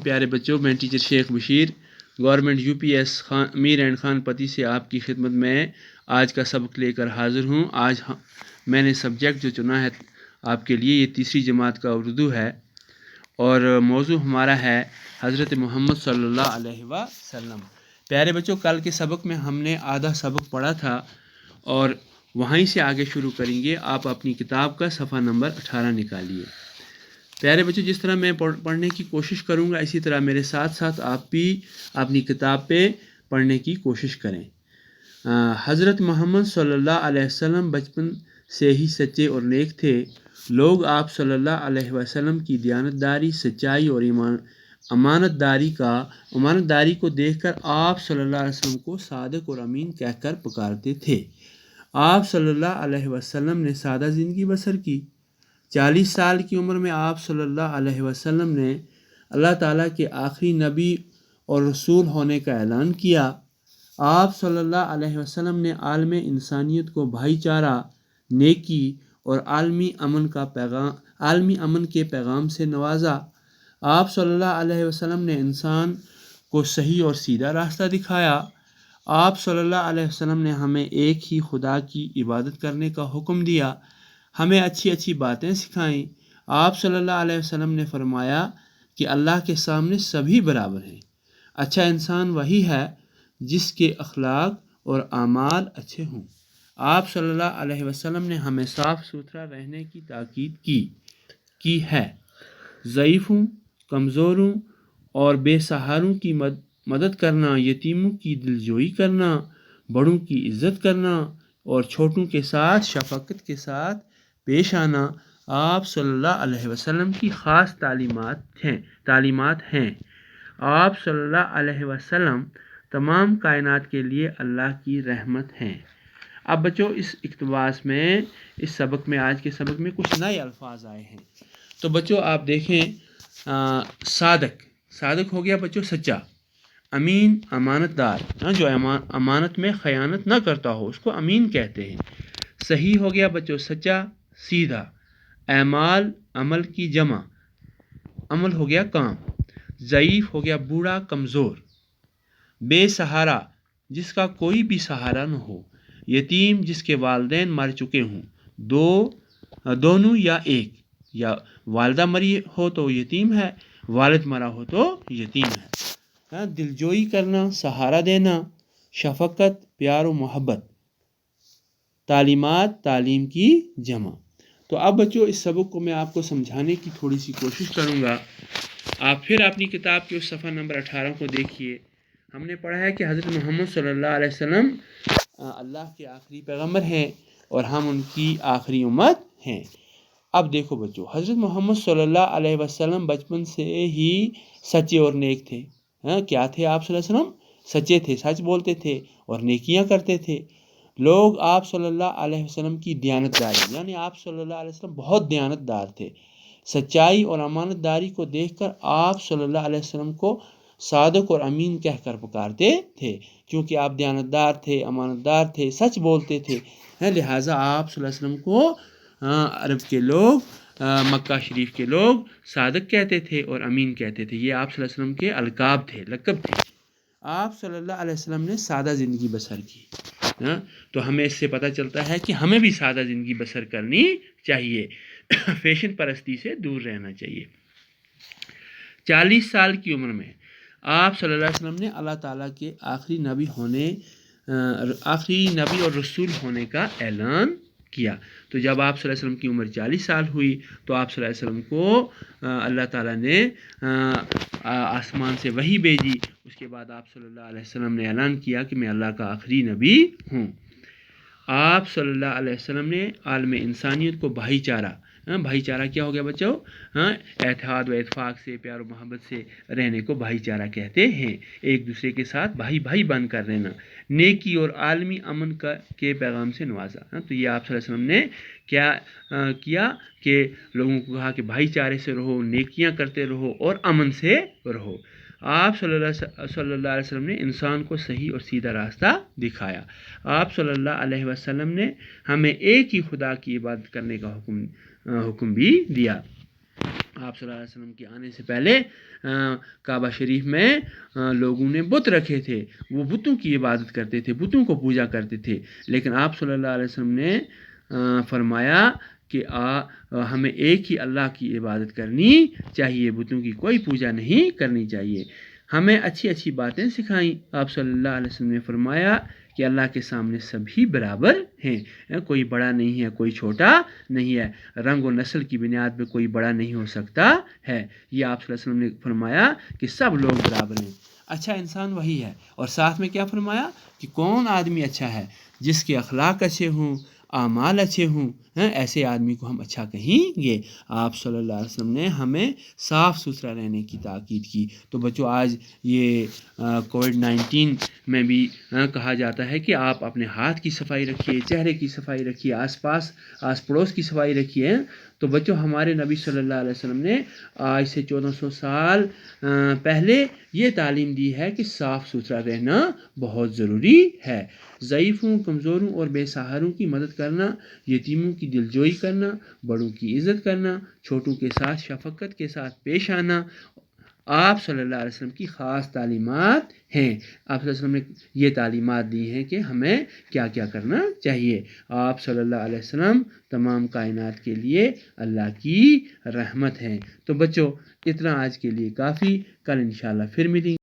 پیارے بچوں، میں teacher Sheikh Bashir government UPS Mir and Khan پتی سے آپ کی خدمت میں آج کا سبق لے کر حاضر ہوں۔ آج میں نے سبجیکٹ جو چنا ہے آپ کے لیے، یہ تیسری جماعت کا اردو ہے، اور موضوع ہمارا ہے حضرت محمد صلی اللہ علیہ وسلم۔ پیارے بچوں، کل کے سبق میں ہم نے آدھا سبق پڑھا تھا اور وہیں سے آگے شروع کریں گے۔ آپ اپنی کتاب کا صفحہ نمبر 18 نکالیے۔ پیارے بچوں، جس طرح میں پڑھنے کی کوشش کروں گا، اسی طرح میرے ساتھ ساتھ آپ بھی اپنی کتاب پہ پڑھنے کی کوشش کریں۔ حضرت محمد صلی اللہ علیہ وسلم بچپن سے ہی سچے اور نیک تھے۔ لوگ آپ صلی اللہ علیہ وسلم کی دیانتداری، سچائی اور امانت داری کو دیکھ کر آپ صلی اللہ علیہ وسلم کو صادق اور امین کہہ کر پکارتے تھے۔ آپ صلی اللہ علیہ وسلم نے سادہ زندگی بسر کی۔ 40 سال کی عمر میں آپ صلی اللہ علیہ وسلم نے اللہ تعالیٰ کے آخری نبی اور رسول ہونے کا اعلان کیا۔ آپ صلی اللہ علیہ وسلم نے عالم انسانیت کو بھائی چارہ، نیکی اور عالمی امن کے پیغام سے نوازا۔ آپ صلی اللہ علیہ وسلم نے انسان کو صحیح اور سیدھا راستہ دکھایا۔ آپ صلی اللہ علیہ وسلم نے ہمیں ایک ہی خدا کی عبادت کرنے کا حکم دیا، ہمیں اچھی اچھی باتیں سکھائیں۔ آپ صلی اللہ علیہ وسلم نے فرمایا کہ اللہ کے سامنے سبھی برابر ہیں۔ اچھا انسان وہی ہے جس کے اخلاق اور اعمال اچھے ہوں۔ آپ صلی اللہ علیہ وسلم نے ہمیں صاف ستھرا رہنے کی تاکید کی ہے۔ ضعیفوں، کمزوروں اور بے سہاروں کی مدد کرنا، یتیموں کی دلجوئی کرنا، بڑوں کی عزت کرنا اور چھوٹوں کے ساتھ شفقت کے ساتھ پیش آنا آپ صلی اللہ علیہ وسلم کی خاص تعلیمات ہیں۔ آپ صلی اللہ علیہ وسلم تمام کائنات کے لیے اللہ کی رحمت ہیں۔ اب بچوں، اس اقتباس میں، اس سبق میں، آج کے سبق میں کچھ نئے الفاظ آئے ہیں۔ تو بچوں آپ دیکھیں، صادق ہو گیا بچوں سچا، امین امانت دار، جو امانت میں خیانت نہ کرتا ہو اس کو امین کہتے ہیں۔ صحیح ہو گیا بچوں سچا، سیدھا، اعمال عمل کی جمع، عمل ہو گیا کام۔ ضعیف ہو گیا بوڑھا، کمزور۔ بے سہارا، جس کا کوئی بھی سہارا نہ ہو۔ یتیم، جس کے والدین مر چکے ہوں، دونوں یا ایک، یا والدہ مری ہو تو یتیم ہے، والد مرا ہو تو یتیم ہے۔ دلجوئی کرنا، سہارا دینا، شفقت، پیار و محبت۔ تعلیمات، تعلیم کی جمع۔ تو اب بچوں، اس سبق کو میں آپ کو سمجھانے کی تھوڑی سی کوشش کروں گا۔ آپ پھر اپنی کتاب کے اس صفحہ نمبر 18 کو دیکھیے۔ ہم نے پڑھا ہے کہ حضرت محمد صلی اللہ علیہ وسلم اللہ کے آخری پیغمبر ہیں اور ہم ان کی آخری امت ہیں۔ اب دیکھو بچوں، حضرت محمد صلی اللہ علیہ وسلم بچپن سے ہی سچے اور نیک تھے۔ کیا تھے آپ صلی اللہ علیہ وسلم؟ سچے تھے، سچ بولتے تھے اور نیکیاں کرتے تھے۔ لوگ آپ صلی اللہ علیہ وسلم کی دیانتداری، یعنی آپ صلی اللہ علیہ وسلم بہت دیانتدار تھے، سچائی اور امانت داری کو دیکھ کر آپ صلی اللہ علیہ وسلم کو صادق اور امین کہہ کر پکارتے تھے، کیونکہ آپ دیانتدار تھے، امانت دار تھے، سچ بولتے تھے۔ لہٰذا آپ صلی اللہ علیہ وسلم کو عرب کے لوگ، مکہ شریف کے لوگ صادق کہتے تھے اور امین کہتے تھے۔ یہ آپ صلی اللہ علیہ وسلم کے القاب تھے، لقب تھے۔ آپ صلی اللہ علیہ وسلم نے سادہ زندگی بسر کی، تو ہمیں اس سے پتہ چلتا ہے کہ ہمیں بھی سادہ زندگی بسر کرنی چاہیے، فیشن پرستی سے دور رہنا چاہیے۔ 40 سال کی عمر میں آپ صلی اللہ علیہ وسلم نے اللہ تعالیٰ کے آخری نبی اور رسول ہونے کا اعلان کیا۔ تو جب آپ صلی اللہ علیہ وسلم کی عمر 40 سال ہوئی تو آپ صلی اللہ علیہ وسلم کو اللہ تعالیٰ نے آسمان سے وحی بھیجی۔ اس کے بعد آپ صلی اللہ علیہ وسلم نے اعلان کیا کہ میں اللہ کا آخری نبی ہوں۔ آپ صلی اللہ علیہ وسلم نے عالم انسانیت کو بھائی چارہ کیا ہو گیا بچوں؟ اتحاد و اتفاق سے، پیار و محبت سے رہنے کو بھائی چارہ کہتے ہیں۔ ایک دوسرے کے ساتھ بھائی بن کر رہنا، نیکی اور عالمی امن کے پیغام سے نوازا۔ تو یہ آپ صلی اللہ علیہ وسلم نے کیا کہ لوگوں کو کہا کہ بھائی چارے سے رہو، نیکیاں کرتے رہو اور امن سے رہو۔ آپ صلی اللہ علیہ وسلم نے انسان کو صحیح اور سیدھا راستہ دکھایا۔ آپ صلی اللہ علیہ وسلم نے ہمیں ایک ہی خدا کی عبادت کرنے کا حکم بھی دیا۔ آپ صلی اللہ علیہ وسلم کے آنے سے پہلے کعبہ شریف میں لوگوں نے بت رکھے تھے، وہ بتوں کی عبادت کرتے تھے، بتوں کو پوجا کرتے تھے، لیکن آپ صلی اللہ علیہ وسلم نے فرمایا کہ ہمیں ایک ہی اللہ کی عبادت کرنی چاہیے، بتوں کی کوئی پوجا نہیں کرنی چاہیے۔ ہمیں اچھی اچھی باتیں سکھائیں۔ آپ صلی اللہ علیہ وسلم نے فرمایا کہ اللہ کے سامنے سبھی برابر ہیں، کوئی بڑا نہیں ہے، کوئی چھوٹا نہیں ہے، رنگ و نسل کی بنیاد پہ کوئی بڑا نہیں ہو سکتا ہے۔ یہ آپ صلی اللہ علیہ وسلم نے فرمایا کہ سب لوگ برابر ہیں۔ اچھا انسان وہی ہے، اور ساتھ میں کیا فرمایا کہ کون آدمی اچھا ہے؟ جس کے اخلاق اچھے ہوں، اعمال اچھے ہوں، ایسے آدمی کو ہم اچھا کہیں گے۔ آپ صلی اللہ علیہ وسلم نے ہمیں صاف ستھرا رہنے کی تاکید کی۔ تو بچوں، آج یہ کووڈ-19 میں بھی کہا جاتا ہے کہ آپ اپنے ہاتھ کی صفائی رکھیے، چہرے کی صفائی رکھیے، آس پڑوس کی صفائی رکھیے۔ تو بچوں، ہمارے نبی صلی اللہ علیہ وسلم نے آج سے 1400 سال پہلے یہ تعلیم دی ہے کہ صاف ستھرا رہنا بہت ضروری ہے۔ ضعیفوں، کمزوروں اور بے سہاروں کی مدد کرنا، یتیموں کی دلجوئی کرنا، بڑوں کی عزت کرنا، چھوٹوں کے ساتھ شفقت کے ساتھ پیش آنا آپ صلی اللہ علیہ وسلم کی خاص تعلیمات ہیں۔ آپ صلی اللہ علیہ وسلم نے یہ تعلیمات دی ہیں کہ ہمیں کیا کیا کرنا چاہیے۔ آپ صلی اللہ علیہ وسلم تمام کائنات کے لیے اللہ کی رحمت ہیں۔ تو بچوں، اتنا آج کے لیے کافی، کل انشاءاللہ پھر ملیں گے۔